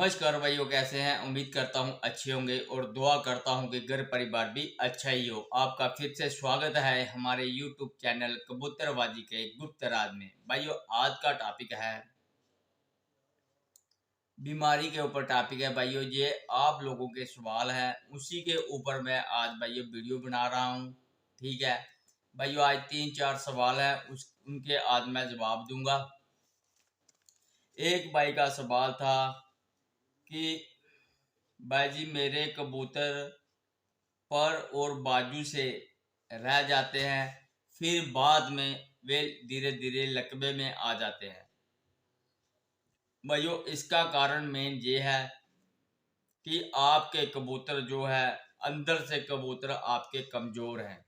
नमस्कार भाइयों, कैसे हैं। उम्मीद करता हूं अच्छे होंगे और दुआ करता हूं कि घर परिवार भी अच्छा ही हो। आपका फिर से स्वागत है हमारे YouTube चैनल कबूतरबाजी के गुप्त राज में। भाइयों, आज का टॉपिक है बीमारी के ऊपर टॉपिक है। भाइयों, ये आप लोगों के सवाल हैं, उसी के ऊपर मैं आज भाइयों वीडियो बना रहा हूं। ठीक है भाइयों, आज 3-4 सवाल हैं, उनके आज मैं जवाब दूंगा। एक भाई का सवाल था कि भाई जी, मेरे कबूतर पर और बाजू से रह जाते हैं, फिर बाद में वे धीरे धीरे लकवे में आ जाते हैं। भाइयों, इसका कारण मेन ये है कि आपके कबूतर जो है, अंदर से कबूतर आपके कमजोर हैं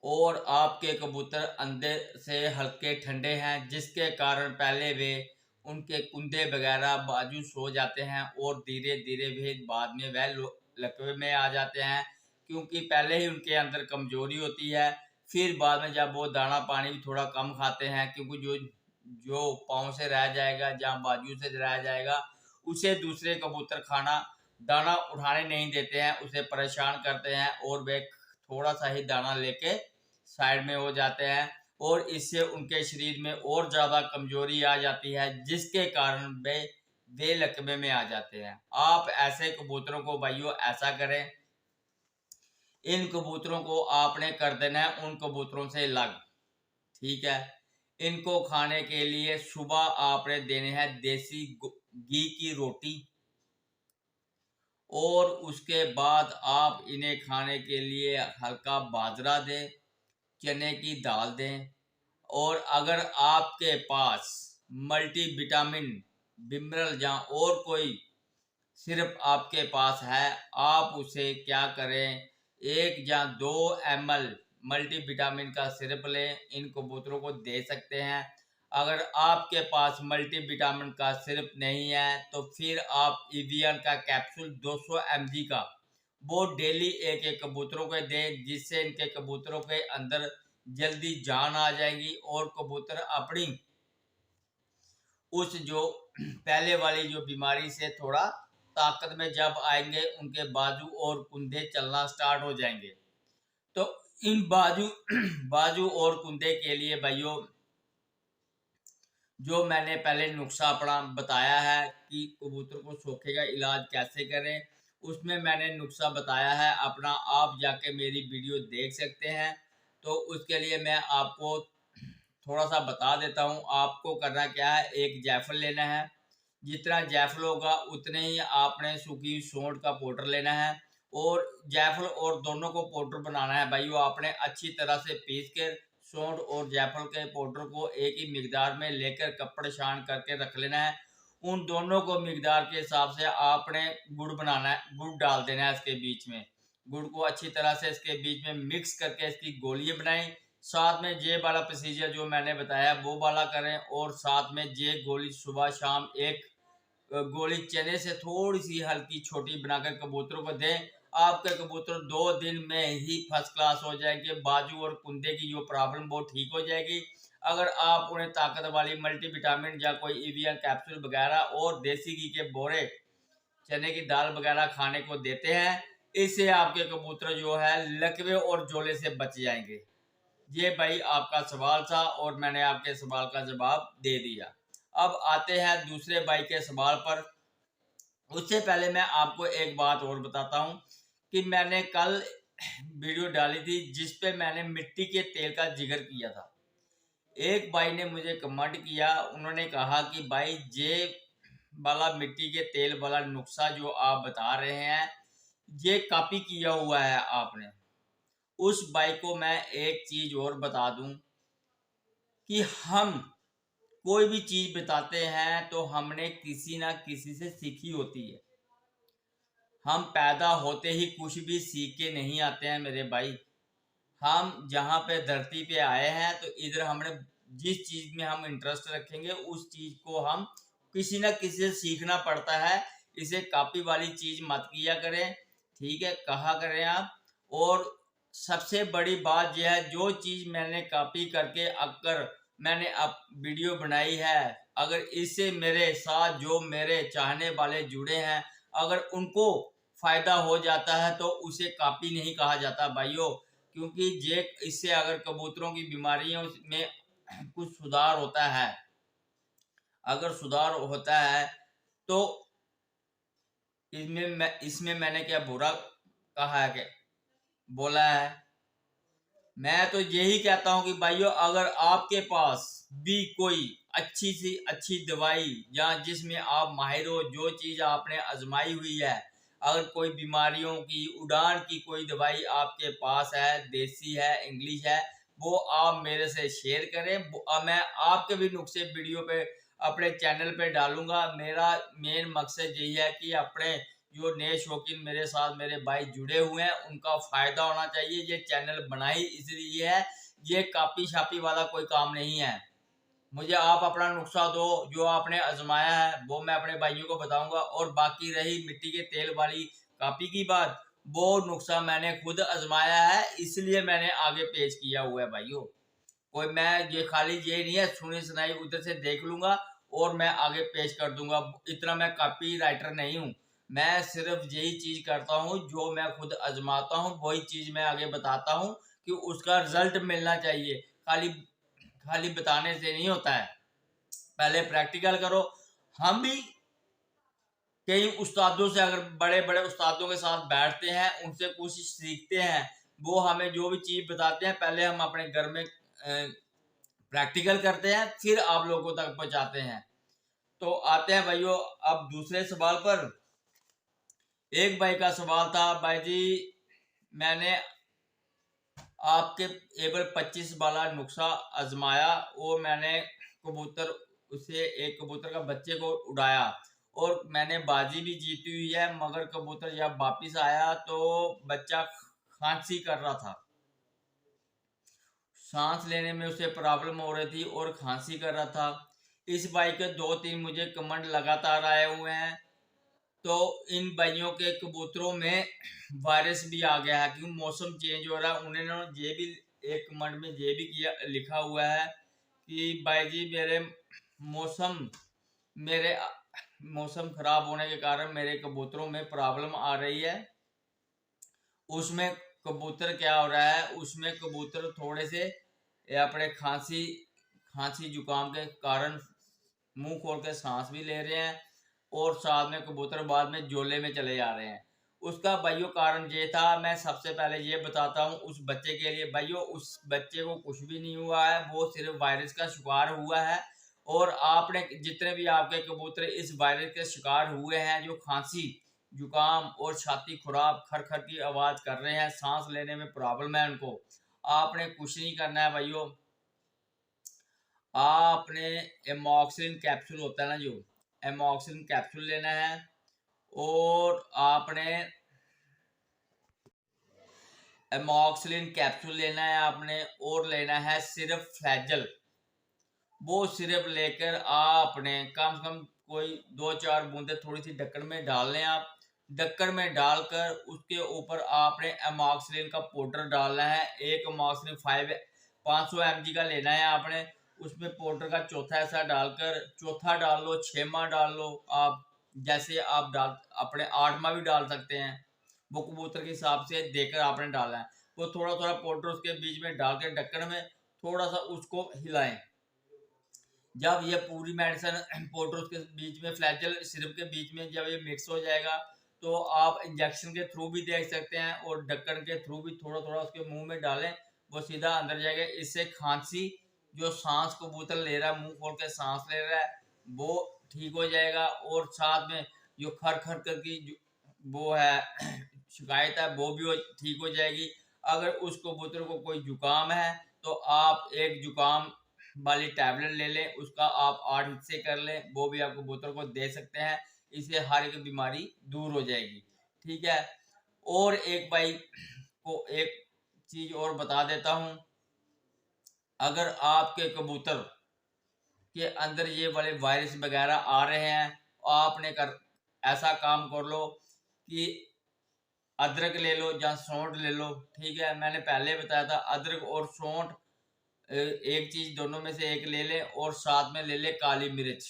और आपके कबूतर अंदर से हल्के ठंडे हैं, जिसके कारण पहले वे उनके कुंदे वगैरह बाजू सो जाते हैं और धीरे धीरे वे बाद में वह लकवे में आ जाते हैं, क्योंकि पहले ही उनके अंदर कमजोरी होती है। फिर बाद में जब वो दाना पानी भी थोड़ा कम खाते हैं, क्योंकि जो जो पाँव से रह जाएगा, जहाँ बाजू से रह जाएगा, उसे दूसरे कबूतर खाना दाना उठाने नहीं देते हैं, उसे परेशान करते हैं और वे थोड़ा सा ही दाना लेके साइड में हो जाते हैं और इससे उनके शरीर में और ज्यादा कमजोरी आ जाती है, जिसके कारण वे लकवे में आ जाते हैं। आप ऐसे कबूतरों को भाइयों ऐसा करें, इन कबूतरों को आपने कर देना है उन कबूतरों से अलग। ठीक है, इनको खाने के लिए सुबह आपने देने हैं देसी घी की रोटी, और उसके बाद आप इन्हें खाने के लिए हल्का बाजरा दें, चने की दाल दें। और अगर आपके पास मल्टी विटामिन बिमरल या और कोई सिर्फ आपके पास है, आप उसे क्या करें, 1 या 2 ml मल्टी विटामिन का सिरप लें, इन कबूतरों को दे सकते हैं। अगर आपके पास मल्टी विटामिन का सिरप नहीं है तो फिर आप इवियन का कैप्सूल 200 mg का वो डेली एक एक कबूतरों को दें, जिससे इनके कबूतरों के अंदर जल्दी जान आ जाएगी और कबूतर अपनी उस जो पहले वाली जो बीमारी से थोड़ा ताकत में जब आएंगे, उनके बाजू और कुंधे चलना स्टार्ट हो जाएंगे। तो इन बाजू और कुंधे के लिए भाइयों, जो मैंने पहले नुस्खा अपना बताया है कि कबूतर को सोखे का इलाज कैसे करें, उसमें मैंने नुस्खा बताया है अपना, आप जाके मेरी वीडियो देख सकते हैं। तो उसके लिए मैं आपको थोड़ा सा बता देता हूँ। आपको करना क्या है, एक जायफल लेना है, जितना जायफल होगा उतने ही आपने सूखी सौंठ का पाउडर लेना है, और जायफल और दोनों को पाउडर बनाना है भाइयों। आपने अच्छी तरह से पीस कर सौंठ और जायफल के पाउडर को एक ही मिकदार में लेकर कपड़े छान करके रख लेना है। उन दोनों को मिकदार के हिसाब से आपने गुड़ बनाना है, गुड़ डाल देना है इसके बीच में। गुड़ को अच्छी तरह से इसके बीच में मिक्स करके इसकी गोलियां बनाएं। साथ में जे वाला प्रोसीजर जो मैंने बताया वो वाला करें, और साथ में जे गोली सुबह शाम एक गोली चने से थोड़ी सी हल्की छोटी बनाकर कबूतरों को दें। आपके कबूतर 2 दिन में ही फर्स्ट क्लास हो जाएंगे, बाजू और कुंदे की जो प्रॉब्लम वो ठीक हो जाएगी। अगर आप उन्हें ताकत वाली मल्टी विटामिन या कोई ईवीएन कैप्सूल वगैरह और देसी घी के बोरे, चने की दाल वगैरह खाने को देते हैं, इससे आपके कबूतर जो है लकवे और जोले से बच जाएंगे। ये भाई आपका सवाल था और मैंने आपके सवाल का जवाब दे दिया। अब आते हैं दूसरे भाई के सवाल पर। उससे पहले मैं आपको एक बात और बताता हूं कि मैंने कल वीडियो डाली थी जिस पे मैंने मिट्टी के तेल का जिक्र किया था। एक भाई ने मुझे कमेंट किया, उन्होंने कहा कि भाई ये वाला मिट्टी के तेल वाला नुस्खा जो आप बता रहे हैं, ये कॉपी किया हुआ है आपने। उस भाई को मैं एक चीज और बता दूं कि हम कोई भी चीज बताते हैं तो हमने किसी ना किसी से सीखी होती है। हम पैदा होते ही कुछ भी सीख के नहीं आते हैं मेरे भाई। हम जहाँ पे धरती पे आए हैं तो इधर हमने जिस चीज में हम इंटरेस्ट रखेंगे उस चीज को हम किसी ना किसी से सीखना पड़ता है। इसे कॉपी वाली चीज मत किया करें, ठीक है, कहा करें आप। और सबसे बड़ी बात यह है, जो चीज मैंने कॉपी करके अगर मैंने अब वीडियो बनाई है अगर इससे मेरे साथ जो मेरे चाहने वाले जुड़े हैं, अगर उनको फायदा हो जाता है तो उसे कॉपी नहीं कहा जाता भाइयों। क्योंकि ये इससे अगर कबूतरों की बीमारियों में कुछ सुधार होता है, अगर सुधार होता है तो इसमें मैंने क्या बुरा कहा है, कि बोला है। मैं तो यही कहता हूं कि भाइयों, अगर आपके पास भी कोई अच्छी सी अच्छी दवाई या जिसमें आप माहिर हो, जो चीज आपने आजमाई हुई है, अगर कोई बीमारियों की उड़ान की कोई दवाई आपके पास है, देसी है, इंग्लिश है, वो आप मेरे से शेयर करें। मैं आपके भी नुस्खे वीडियो पे अपने चैनल पे डालूंगा। मेरा मेन मकसद यही है कि अपने जो नए शौकीन मेरे साथ मेरे भाई जुड़े हुए हैं उनका फायदा होना चाहिए। ये चैनल बनाई इसलिए है, ये कापी छापी वाला कोई काम नहीं है। मुझे आप अपना नुस्खा दो, जो आपने आजमाया है वो मैं अपने भाइयों को बताऊंगा। और बाकी रही मिट्टी के तेल वाली कापी की बात, वो नुस्खा मैंने खुद आजमाया है, इसलिए मैंने आगे पेश किया हुआ है भाइयों। कोई मैं ये खाली ये नहीं है सुनी सुनाई उधर से देख लूंगा और मैं आगे पेश कर दूंगा, इतना मैं कॉपी राइटर नहीं हूँ। मैं सिर्फ यही चीज करता हूँ जो मैं खुद आजमाता हूँ, वही चीज मैं आगे बताता हूँ कि उसका रिजल्ट मिलना चाहिए। खाली खाली बताने से नहीं होता है, पहले प्रैक्टिकल करो। हम भी कई उस्तादों से, अगर बड़े बड़े उस्तादों के साथ बैठते हैं, उनसे कुछ सीखते हैं, वो हमें जो भी चीज बताते हैं पहले हम अपने घर में प्रैक्टिकल करते हैं, फिर आप लोगों तक पहुंचाते हैं। तो आते हैं भाइयों अब दूसरे सवाल पर। एक भाई का सवाल था, भाई जी मैंने आपके एबल 25 वाला नुस्खा आजमाया और मैंने कबूतर उसे एक कबूतर का बच्चे को उड़ाया और मैंने बाजी भी जीती हुई है, मगर कबूतर जब वापिस आया तो बच्चा खांसी कर रहा था, सांस लेने में उसे प्रॉब्लम हो रही थी और खांसी कर रहा था। इस भाई के 2-3 मुझे कमेंट लगातार आए हुए हैं। तो इन भाइयों के कबूतरों में वायरस भी आ गया है, क्योंकि मौसम चेंज हो रहा है। उन्होंने ये भी एक कमेंट में ये भी किया, लिखा हुआ है कि भाई जी मौसम मेरे मौसम खराब होने के कारण मेरे कबूतरों में प्रॉब्लम आ रही है। उसमें कबूतर क्या हो रहा है, उसमें कबूतर थोड़े से अपने खांसी खांसी जुकाम के कारण मुंह खोल के सांस भी ले रहे हैं और साथ में कबूतर बाद में जोले में चले जा रहे हैं। उसका भाइयों कारण ये था, मैं सबसे पहले ये बताता हूँ उस बच्चे के लिए। भाइयों उस बच्चे को कुछ भी नहीं हुआ है, वो सिर्फ वायरस का शिकार हुआ है। और आपने जितने भी आपके कबूतर इस वायरस के शिकार हुए हैं, जो खांसी जुकाम और छाती खराब खर खर की आवाज कर रहे हैं, सांस लेने में प्रॉब्लम है उनको, आपने कुछ नहीं करना है भाइयों। आपने एमॉक्सिलिन कैप्सूल होता है ना, जो एमॉक्सिलिन कैप्सूल लेना है और आपने एमॉक्सिलिन कैप्सूल लेना है आपने, और लेना है सिर्फ फ्लैजल। वो सिर्फ लेकर आपने कम से कम कोई 2-4 बूंदे थोड़ी सी ढक्कन में डाल लें। आप ढक्कन में डालकर उसके ऊपर आपने एमॉक्सिलिन का पाउडर डालना है। एक एमॉक्सिलिन 500 mg का लेना है आपने। उसमें पाउडर का चौथा ऐसा डालकर, चौथा डाल लो, 6वां डाल लो, आप जैसे आप डाल अपने 8वां भी डाल सकते हैं, वो कबूतर के हिसाब से देकर आपने डालना है। वो थोड़ा थोड़ा पाउडर उसके बीच में डाल के ढक्कन में थोड़ा सा उसको हिलाएं। जब ये पूरी मेडिसिन पाउडर के बीच में फ्लैजल सिरप के बीच में जब ये मिक्स हो जाएगा, तो आप इंजेक्शन के थ्रू भी देख सकते हैं और ढक्कन के थ्रू भी थोड़ा थोड़ा उसके मुंह में डालें, वो सीधा अंदर जाएगा। इससे खांसी, जो सांस कबूतर ले रहा है, मुंह खोल के सांस ले रहा है, वो ठीक हो जाएगा। और साथ में जो खर खर कर की वो है शिकायत है, वो भी ठीक हो जाएगी। अगर उस कबूतर को कोई जुकाम है तो आप एक जुकाम वाली टैबलेट ले लें, उसका आप 8 हिस्से कर लें, वो भी आप कबूतर को दे सकते हैं। इससे हर एक बीमारी दूर हो जाएगी, ठीक है। और एक भाई को एक चीज और बता देता हूं, अगर आपके कबूतर के अंदर ये वाले वायरस वगैरह आ रहे हैं, आपने ऐसा काम कर लो कि अदरक ले लो या सौंठ ले लो, ठीक है। मैंने पहले बताया था, अदरक और सौंठ एक चीज दोनों में से एक ले लें और साथ में ले लें काली मिर्च।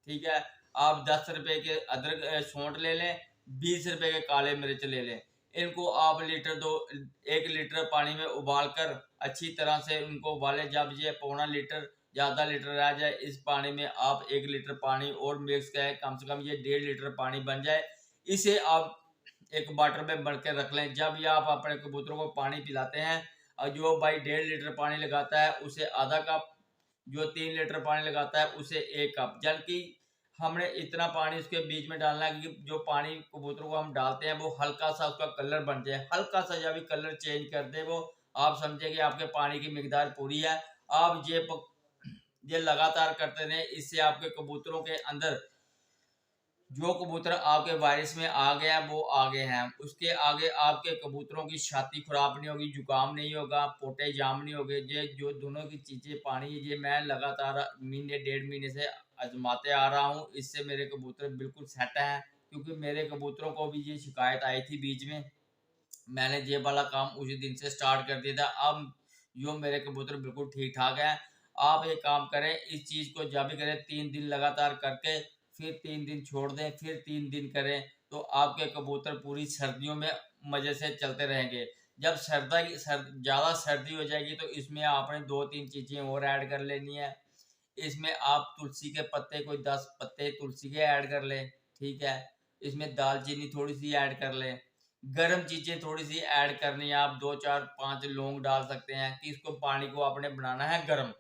ठीक है, आप 10 रुपए के अदरक सौंठ ले लें, 20 रुपए के काले मिर्च ले लें। इनको आप 1 लीटर पानी में उबाल कर अच्छी तरह से उनको उबालें। जब ये पौना लीटर ज़्यादा लीटर रह जाए, इस पानी में आप 1 लीटर पानी और मिक्स करें, कम से कम ये 1.5 लीटर पानी बन जाए। इसे आप एक वाटर में भर के रख लें। जब ये आप अपने कबूतरों को पानी पिलाते हैं, और जो भाई 1.5 लीटर पानी लगाता है उसे आधा कप, जो 3 लीटर पानी लगाता है उसे 1 कप। जबकि हमने इतना पानी उसके बीच में डालना है कि जो पानी कबूतरों को हम डालते हैं वो हल्का सा उसका कलर बन जाए। हल्का सा जब भी कलर चेंज कर दे वो, आप समझे कि आपके पानी की मिकदार पूरी है। आप ये लगातार करते रहें, इससे आपके कबूतरों के अंदर जो कबूतर आपके वायरस में आ गया वो आ गए हैं, उसके आगे आपके कबूतरों की छाती खराब नहीं होगी, जुकाम नहीं होगा, पोटे जाम नहीं होगे। ये जो दोनों की चीज़ें पानी, ये मैं लगातार महीने 1.5 महीने से आजमाते आ रहा हूँ। इससे मेरे कबूतर बिल्कुल सेट हैं, क्योंकि मेरे कबूतरों को भी ये शिकायत आई थी बीच में। मैंने ये वाला काम उसी दिन से स्टार्ट कर दिया था। अब जो मेरे कबूतर बिल्कुल ठीक ठाक है। आप एक काम करें, इस चीज़ को जब भी करें 3 दिन लगातार करके, फिर 3 दिन छोड़ दें, फिर 3 दिन करें, तो आपके कबूतर पूरी सर्दियों में मज़े से चलते रहेंगे। जब ज़्यादा सर्दी हो जाएगी तो इसमें आपने 2-3 चीज़ें और ऐड कर लेनी है। इसमें आप तुलसी के पत्ते, कोई 10 पत्ते तुलसी के ऐड कर लें। ठीक है, इसमें दालचीनी थोड़ी सी ऐड कर लें। गर्म चीज़ें थोड़ी सी ऐड करनी है, आप 2-4-5 लौंग डाल सकते हैं कि इसको पानी को आपने बनाना है गर्म।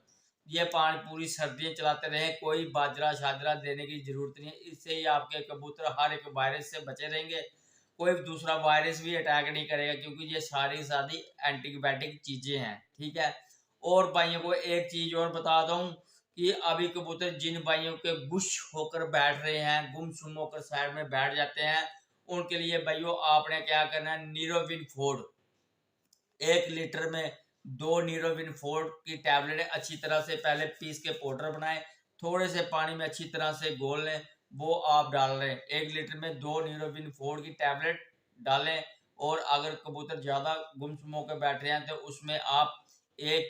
ये पानी पूरी सर्दियाँ चलाते रहें, कोई बाजरा शाजरा देने की ज़रूरत नहीं है। इससे ही आपके कबूतर हर एक वायरस से बचे रहेंगे। कोई दूसरा वायरस भी अटैक नहीं करेगा, क्योंकि ये सारी एंटीबायोटिक चीज़ें हैं। ठीक है, और भाइयों को एक चीज़ और बता दूँ कि अभी कबूतर जिन भाइयों के गुश होकर बैठ रहे हैं, गुमसुम होकर साइड में बैठ जाते हैं, उनके लिए भाइयों आपने क्या करना है, नीरोविन फोर्ड 1 लीटर में 2 नीरोविन फोर्ड की टैबलेट अच्छी तरह से पहले पीस के पाउडर बनाएं, थोड़े से पानी में अच्छी तरह से घोल लें, वो आप डाल लें। 1 लीटर में 2 नीरोविन फोर्ड की टैबलेट डालें। और अगर कबूतर ज़्यादा गुमसुम होकर बैठ रहे हैं तो उसमें आप एक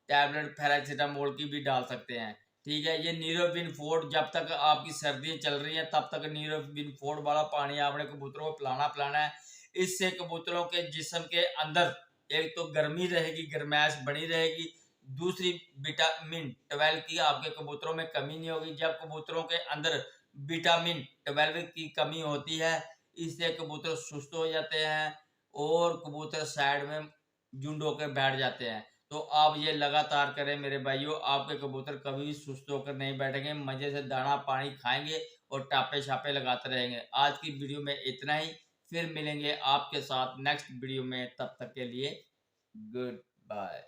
टैबलेट पैरासीटामोल की भी डाल सकते हैं। ठीक है, ये नीरोविन फोर्ड, जब तक आपकी सर्दियाँ चल रही हैं तब तक नीरोविन फोर्ड वाला पानी आपने कबूतरों को पिलाना है। इससे कबूतरों के जिस्म के अंदर एक तो गर्मी रहेगी, गर्माइश बनी रहेगी, दूसरी विटामिन 12 की आपके कबूतरों में कमी नहीं होगी। जब कबूतरों के अंदर विटामिन 12 की कमी होती है, इससे कबूतर सुस्त हो जाते हैं और कबूतर साइड में झुंड होकर बैठ जाते हैं। तो आप ये लगातार करें मेरे भाइयों, आपके कबूतर कभी भी सुस्त होकर नहीं बैठेंगे, मज़े से दाना पानी खाएंगे और टापे छापे लगाते रहेंगे। आज की वीडियो में इतना ही, फिर मिलेंगे आपके साथ नेक्स्ट वीडियो में, तब तक के लिए गुड बाय।